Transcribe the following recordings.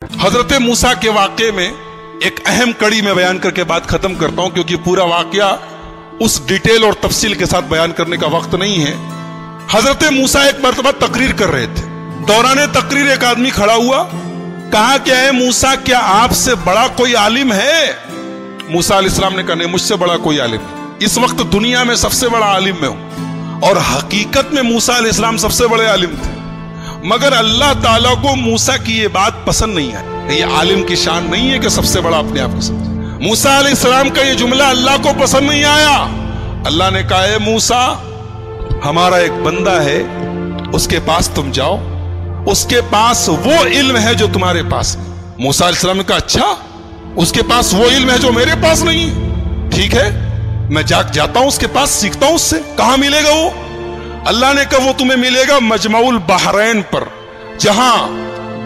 हजरत मूसा के वाक़े में एक अहम कड़ी में बयान करके बात खत्म करता हूं, क्योंकि पूरा वाक़या उस डिटेल और तफसील के साथ बयान करने का वक्त नहीं है। हजरत मूसा एक मर्तबा तकरीर कर रहे थे। दौरान तकरीर एक आदमी खड़ा हुआ, कहा क्या है मूसा, क्या आपसे बड़ा कोई आलिम है? मूसा अलैहिस्सलाम ने कहा नहीं, मुझसे बड़ा कोई आलिम नहीं। इस वक्त दुनिया में सबसे बड़ा आलिम मैं हूं। और हकीकत में मूसा अलैहिस्सलाम सबसे बड़े आलिम थे, मगर अल्लाह ताला को मूसा की ये बात पसंद नहीं आई। ये आलिम की शान नहीं है कि सबसे बड़ा अपने आप को समझे। मूसा अलैहिस्सलाम का ये जुमला अल्लाह को पसंद नहीं आया। अल्लाह ने कहा है मूसा, हमारा एक बंदा है, उसके पास तुम जाओ, उसके पास वो इल्म है जो तुम्हारे पास नहीं। मूसा अलैहिस्सलाम ने कहा अच्छा, उसके पास वो इल्म है जो मेरे पास नहीं है, ठीक है, मैं जाता हूं उसके पास, सीखता हूं उससे। कहां मिलेगा वो? अल्लाह ने कहा वो तुम्हें मिलेगा मजमाउल बहरैन पर, जहां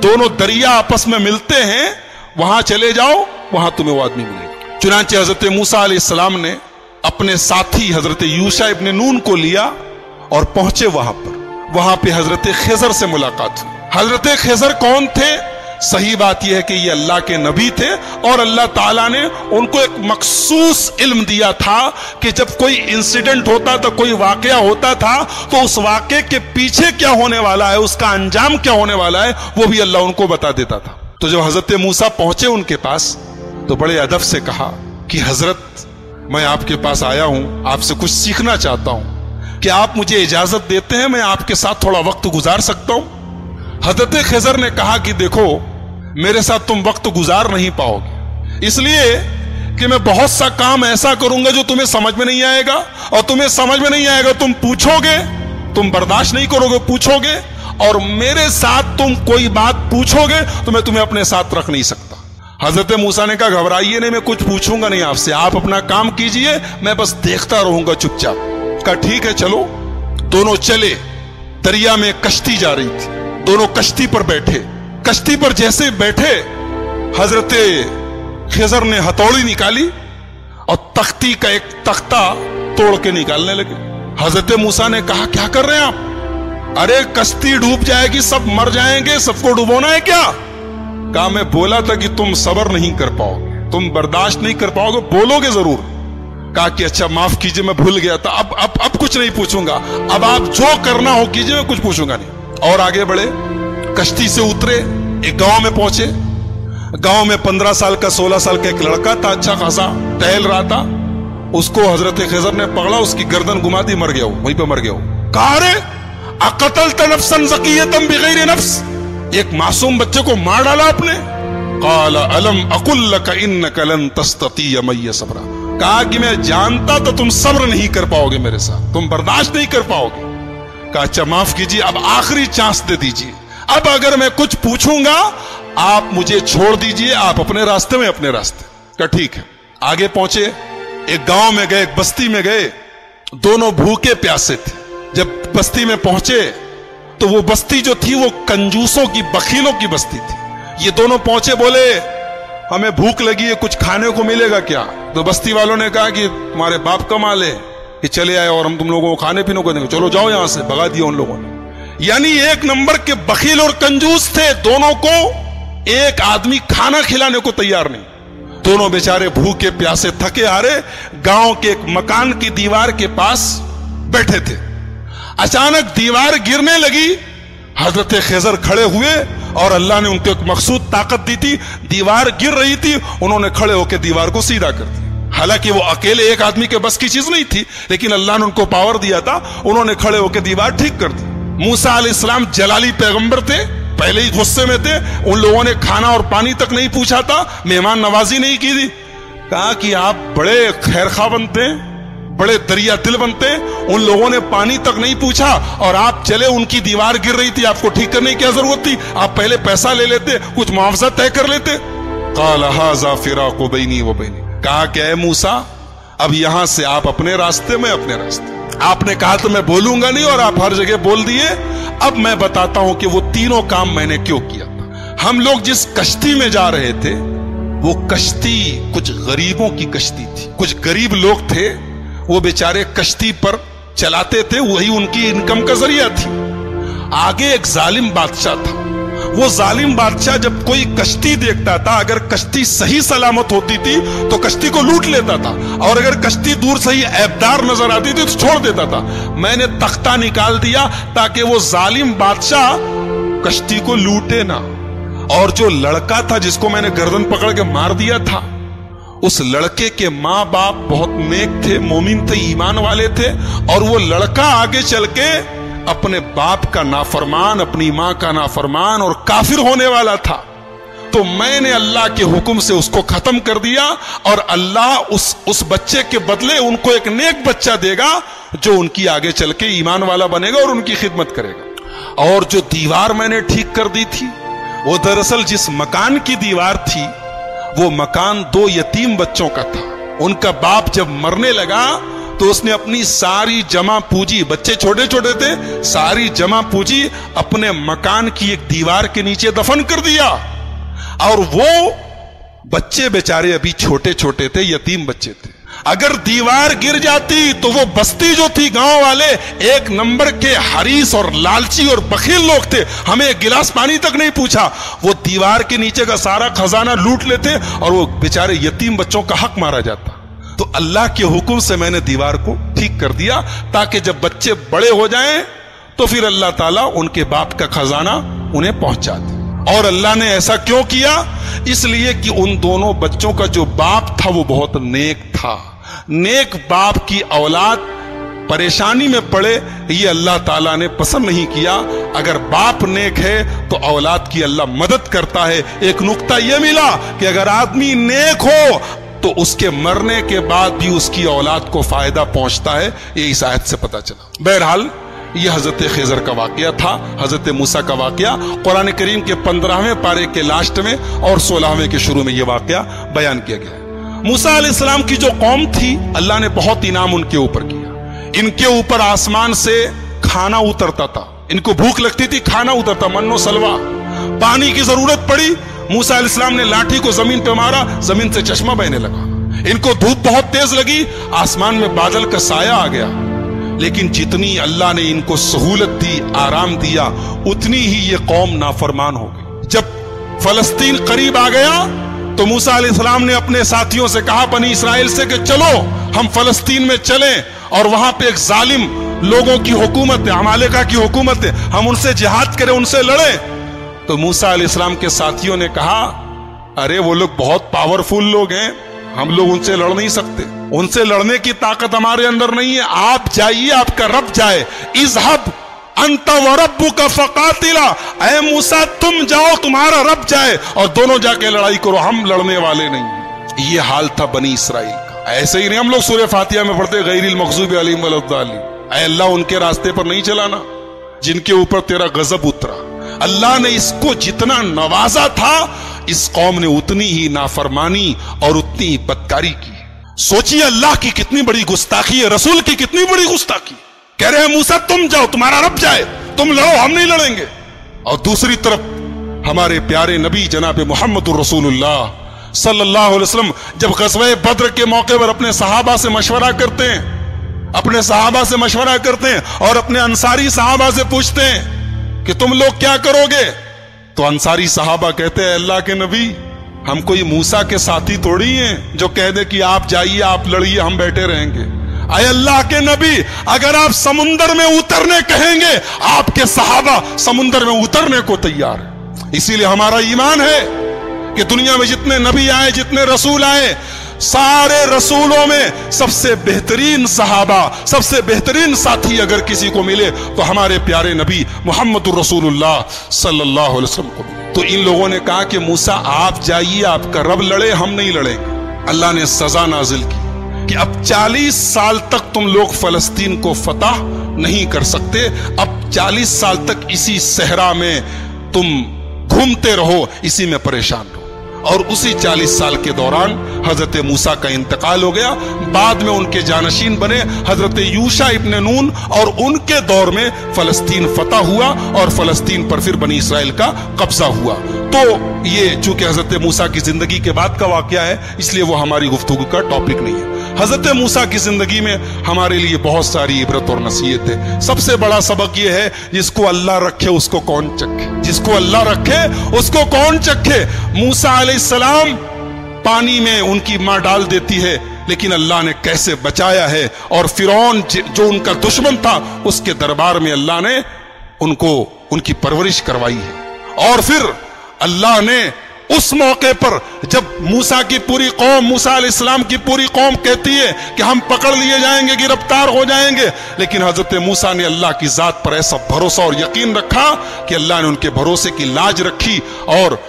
दोनों दरिया आपस में मिलते हैं, वहां चले जाओ, वहां तुम्हें वो आदमी मिलेगा। चुनांचे हजरत मूसा अलैहिस्सलाम ने अपने साथी हजरत यूशा इब्न नून को लिया और पहुंचे वहां पर। वहां पे हजरत खिजर से मुलाकात हुई। हजरत खिजर कौन थे? सही बात यह है कि ये अल्लाह के नबी थे, और अल्लाह ताला ने उनको एक मखसूस इल्म दिया था कि जब कोई इंसिडेंट होता था, कोई वाकया होता था, तो उस वाकये के पीछे क्या होने वाला है, उसका अंजाम क्या होने वाला है, वो भी अल्लाह उनको बता देता था। तो जब हजरत मूसा पहुंचे उनके पास, तो बड़े अदब से कहा कि हजरत, मैं आपके पास आया हूं, आपसे कुछ सीखना चाहता हूं, कि आप मुझे इजाजत देते हैं, मैं आपके साथ थोड़ा वक्त गुजार सकता हूं? हजरत खिजर ने कहा कि देखो, मेरे साथ तुम वक्त गुजार नहीं पाओगे, इसलिए कि मैं बहुत सा काम ऐसा करूंगा जो तुम्हें समझ में नहीं आएगा, और तुम्हें समझ में नहीं आएगा, तुम पूछोगे, तुम बर्दाश्त नहीं करोगे, पूछोगे, और मेरे साथ तुम कोई बात पूछोगे तो मैं तुम्हें अपने साथ रख नहीं सकता। हजरत मूसा ने कहा घबराइए नहीं, मैं कुछ पूछूंगा नहीं आपसे, आप अपना काम कीजिए, मैं बस देखता रहूंगा चुपचाप। कहा ठीक है चलो। दोनों चले। दरिया में कश्ती जा रही थी, दोनों कश्ती पर बैठे। कश्ती पर जैसे बैठे, हजरत खिजर ने हथौड़ी निकाली और तख्ती का एक तख्ता तोड़ के निकालने लगे। हजरत मूसा ने कहा क्या कर रहे हैं आप? अरे कश्ती डूब जाएगी, सब मर जाएंगे, सबको डुबोना है क्या? कहा मैं बोला था कि तुम सब्र नहीं कर पाओगे, तुम बर्दाश्त नहीं कर पाओगे, बोलोगे जरूर। कहा कि अच्छा माफ कीजिए, मैं भूल गया था, अब कुछ नहीं पूछूंगा, अब आप जो करना हो कीजिए, मैं कुछ पूछूंगा नहीं। और आगे बढ़े, कश्ती से उतरे, एक गांव में पहुंचे। गांव में 15 साल का 16 साल का एक लड़का था, अच्छा खासा टहल रहा था। उसको हजरत खिजर ने पकड़ा, उसकी गर्दन घुमा दी, मर गया वो, वहीं पे मर गया वो। कहा अरे अक़तल्त नफ्सन ज़किय्यतन बिग़ैरि नफ्स, एक मासूम बच्चे को मार डाला आपने। क़ाल अलम अक़ुल लक इन्नक लन तस्ततिय मय्य सब्रा, कहा कि मैं जानता तो तुम सब्र नहीं कर पाओगे मेरे साथ, तुम बर्दाश्त नहीं कर पाओगे। कहा अच्छा माफ कीजिए, अब आखिरी चांस दे दीजिए, अब अगर मैं कुछ पूछूंगा आप मुझे छोड़ दीजिए, आप अपने रास्ते में अपने रास्ते। कहा ठीक है। आगे पहुंचे, एक गांव में गए, एक बस्ती में गए। दोनों भूखे प्यासे थे। जब बस्ती में पहुंचे तो वो बस्ती जो थी वो कंजूसों की, बखीलों की बस्ती थी। ये दोनों पहुंचे, बोले हमें भूख लगी है, कुछ खाने को मिलेगा क्या? तो बस्ती वालों ने कहा कि तुम्हारे बाप कमा ले कि चले आए और हम तुम लोगों को खाने पीने को देंगे, चलो जाओ यहां से। भगा दिया उन लोगों ने। यानी एक नंबर के बखील और कंजूस थे। दोनों को एक आदमी खाना खिलाने को तैयार नहीं। दोनों बेचारे भूखे प्यासे थके हारे गांव के एक मकान की दीवार के पास बैठे थे। अचानक दीवार गिरने लगी। हजरत खिजर खड़े हुए और अल्लाह ने उनको एक मखसूद ताकत दी थी। दीवार गिर रही थी, उन्होंने खड़े होकर दीवार को सीधा कर दिया। हालांकि वो अकेले एक आदमी के बस की चीज नहीं थी, लेकिन अल्लाह ने उनको पावर दिया था, उन्होंने खड़े होकर दीवार ठीक कर दी। मूसा अलैहिस्सलाम जलाली पैगंबर थे, पहले ही गुस्से में थे। उन लोगों ने खाना और पानी तक नहीं पूछा था, मेहमान नवाजी नहीं की थी। कहा कि आप बड़े खैरखा बनते हैं, बड़े दरिया दिल बनते। उन लोगों ने पानी तक नहीं पूछा और आप चले, उनकी दीवार गिर रही थी, आपको ठीक करने की क्या जरूरत थी? आप पहले पैसा ले लेते, कुछ मुआवजा तय कर लेते। क़ाल हाज़ा फ़िराक़ु बैनी व बैनी, कहा क्या है मूसा, अब यहां से आप अपने रास्ते में अपने रास्ते। आपने कहा तो मैं बोलूंगा नहीं और आप हर जगह बोल दिए। अब मैं बताता हूं कि वो तीनों काम मैंने क्यों किया था। हम लोग जिस कश्ती में जा रहे थे, वो कश्ती कुछ गरीबों की कश्ती थी। कुछ गरीब लोग थे, वो बेचारे कश्ती पर चलाते थे, वही उनकी इनकम का जरिया थी। आगे एक जालिम बादशाह था, वो जालिम बादशाह जब कोई कश्ती देखता था, अगर कश्ती सही सलामत होती थी तो कश्ती को लूट लेता था, और अगर कश्ती दूर से ही ऐबदार नजर आती थी तो छोड़ देता था। मैंने तख्ता निकाल दिया ताकि वो जालिम बादशाह कश्ती को लूटे ना। और जो लड़का था जिसको मैंने गर्दन पकड़ के मार दिया था, उस लड़के के माँ बाप बहुत नेक थे, मोमिन थे, ईमान वाले थे, और वो लड़का आगे चल के अपने बाप का नाफरमान, अपनी मां का नाफरमान और काफिर होने वाला था। तो मैंने अल्लाह के हुक्म से उसको खत्म कर दिया, और अल्लाह उस बच्चे के बदले उनको एक नेक बच्चा देगा जो उनकी आगे चल के ईमान वाला बनेगा और उनकी खिदमत करेगा। और जो दीवार मैंने ठीक कर दी थी, वो दरअसल जिस मकान की दीवार थी, वो मकान 2 यतीम बच्चों का था। उनका बाप जब मरने लगा तो उसने अपनी सारी जमा पूंजी, बच्चे छोटे छोटे थे, सारी जमा पूंजी अपने मकान की एक दीवार के नीचे दफन कर दिया। और वो बच्चे बेचारे अभी छोटे छोटे थे, यतीम बच्चे थे। अगर दीवार गिर जाती तो वो बस्ती जो थी, गांव वाले एक नंबर के हरीस और लालची और बखील लोग थे, हमें एक गिलास पानी तक नहीं पूछा, वो दीवार के नीचे का सारा खजाना लूट लेते और वो बेचारे यतीम बच्चों का हक मारा जाता। तो अल्लाह के हुक्म से मैंने दीवार को ठीक कर दिया ताकि जब बच्चे बड़े हो जाएं तो फिर अल्लाह ताला उनके बाप का खजाना उन्हें पहुंचा दे। और अल्लाह ने ऐसा क्यों किया? इसलिए कि उन दोनों बच्चों का जो बाप था वो बहुत नेक था। नेक बाप की औलाद परेशानी में पड़े, ये अल्लाह ताला ने पसंद नहीं किया। अगर बाप नेक है तो औलाद की अल्लाह मदद करता है। एक नुक्ता यह मिला कि अगर आदमी नेक हो तो उसके मरने के बाद भी उसकी औलाद को फायदा पहुंचता है। ये इस आयत से पता चला। बहरहाल यह हजरत खिज़र का वाकया था, हजरत मूसा का वाकया। कुरान करीम के 15वें पारे के लास्ट में और 16वें के शुरू में यह वाकया बयान किया गया। मूसा अलैहिस्सलाम की जो कौम थी, अल्लाह ने बहुत इनाम उनके ऊपर किया। इनके ऊपर आसमान से खाना उतरता था, इनको भूख लगती थी, खाना उतरता, मन्नो सलवा। पानी की जरूरत पड़ी, मूसा अलैहिस्सलाम ने लाठी को जमीन पे मारा, जमीन से चश्मा बहने लगा। इनको धूप बहुत तेज लगी, आसमान में बादल का साया आ गया। लेकिन जितनी अल्लाह ने इनको सहूलत दी, आराम दिया, उतनी ही ये कौम नाफरमान हो गई। जब फलस्तीन करीब आ गया तो मूसा अलैहिस्सलाम ने अपने साथियों से कहा, बनी इस्राएल से, कि चलो हम फलस्तीन में चलें और वहां पे एक जालिम लोगों की हुकूमत है, अमालेका की हुकूमत है, हम उनसे जिहाद करें, उनसे लड़ें। तो मूसा अलैहिस्सलाम के साथियों ने कहा, अरे वो लोग बहुत पावरफुल लोग हैं, हम लोग उनसे लड़ नहीं सकते, उनसे लड़ने की ताकत हमारे अंदर नहीं है। आप जाइए, आपका रब जाए। इज़हब अंत व रब्बुका फकातिला, ऐ मूसा तुम जाओ, तुम्हारा रब जाए और दोनों जाके लड़ाई करो, हम लड़ने वाले नहीं। ये हाल था बनी इस्राइल का। ऐसे ही नहीं हम लोग सूरह फातिहा में पढ़ते, गैरिल मग़ज़ूबि अलैहिम वलद्दालिन, ऐ अल्लाह उनके रास्ते पर नहीं चलाना जिनके ऊपर तेरा गजब उतरा। अल्लाह ने इसको जितना नवाजा था, इस कौम ने उतनी ही नाफरमानी और उतनी ही बदकारी की। सोचिए अल्लाह की कितनी बड़ी गुस्ताखी है, रसूल की कितनी बड़ी गुस्ताखी। कह रहे हैं मूसा तुम जाओ, तुम्हारा रब जाए, तुम लड़ो, हम नहीं लड़ेंगे। और दूसरी तरफ हमारे प्यारे नबी जनाब मुहम्मदुर रसूलुल्लाह सल्लल्लाहु अलैहि वसल्लम जब ग़ज़वा बद्र के मौके पर अपने सहाबा से मशवरा करते हैं, अपने सहाबा से मशवरा करते हैं और अपने अंसारी सहाबा से पूछते हैं कि तुम लोग क्या करोगे? तो अंसारी सहाबा कहते हैं, अल्लाह के नबी, हम कोई मूसा के साथी थोड़ी हैं जो कह दे कि आप जाइए, आप लड़िए, हम बैठे रहेंगे। अय अल्लाह के नबी, अगर आप समुंदर में उतरने कहेंगे, आपके सहाबा समुंदर में उतरने को तैयार है। इसीलिए हमारा ईमान है कि दुनिया में जितने नबी आए, जितने रसूल आए, सारे रसूलों में सबसे बेहतरीन सहाबा, सबसे बेहतरीन साथी अगर किसी को मिले तो हमारे प्यारे नबी मुहम्मदुर रसूलुल्लाह सल्लल्लाहु अलैहि वसल्लम को मिले। तो इन लोगों ने कहा कि मूसा आप जाइए, आपका रब लड़े, हम नहीं लड़ेंगे। अल्लाह ने सजा नाजिल की कि अब 40 साल तक तुम लोग फलस्तीन को फतह नहीं कर सकते। अब 40 साल तक इसी सहरा में तुम घूमते रहो, इसी में परेशान रहो। और उसी 40 साल के दौरान हजरत मूसा का इंतकाल हो गया। बाद में उनके जानशीन बने हजरत यूशा इब्न नून और उनके दौर में फलस्तीन फतह हुआ और फलस्तीन पर फिर बनी इस्राइल का कब्जा हुआ। तो ये चूंकि हजरत मूसा की जिंदगी के बाद का वाकया है, इसलिए वो हमारी गुफ्तगू का टॉपिक नहीं है। हजरत मूसा की जिंदगी में हमारे लिए बहुत सारी इबरत और नसीहत है। सबसे बड़ा सबक यह है, जिसको अल्लाह रखे उसको कौन चखे, जिसको अल्लाह रखे उसको कौन चखे। मूसा अलैहिस्सलाम पानी में उनकी मां डाल देती है, लेकिन अल्लाह ने कैसे बचाया है। और फिरौन जो उनका दुश्मन था, उसके दरबार में अल्लाह ने उनको उनकी परवरिश करवाई है। और फिर अल्लाह ने उस मौके पर जब मूसा की पूरी कौम, मूसा अलैहिस्सलाम की पूरी कौम कहती है कि हम पकड़ लिए जाएंगे, गिरफ्तार हो जाएंगे, लेकिन हजरत मूसा ने अल्लाह की जात पर ऐसा भरोसा और यकीन रखा कि अल्लाह ने उनके भरोसे की लाज रखी और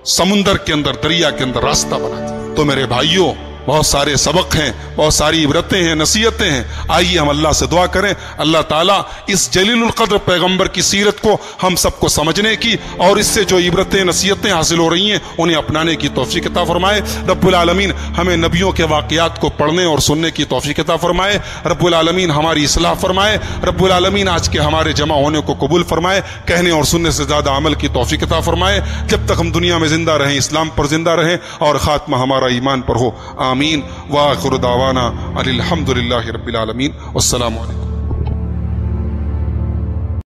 समुंदर के अंदर, दरिया के अंदर रास्ता बना दिया। तो मेरे भाइयों, बहुत सारे सबक हैं, बहुत सारी इबरतें हैं, नसीहतें हैं। आइए हम अल्लाह से दुआ करें, अल्लाह ताला इस जलीलुल क़द्र पैगंबर की सीरत को हम सबको समझने की और इससे जो इबरतें नसीहतें हासिल हो रही हैं उन्हें अपनाने की तौफीक अता फरमाए। रब्बुल आलमीन हमें नबियों के वाक़यात को पढ़ने और सुनने की तौफीक अता फरमाए। रब्बुल आलमीन हमारी इस्लाह फरमाए। रब्बुल आलमीन आज के हमारे जमा होने को कबूल फरमाए, कहने और सुनने से ज्यादा अमल की तौफीक अता फरमाए। जब तक हम दुनिया में जिंदा रहें, इस्लाम पर जिंदा रहें और खात्मा हमारा ईमान पर हो। आमीन। व आखिर दावाना अनिल हम्दुलिल्लाहि रब्बिल आलमीन। अस्सलामु अलैकुम।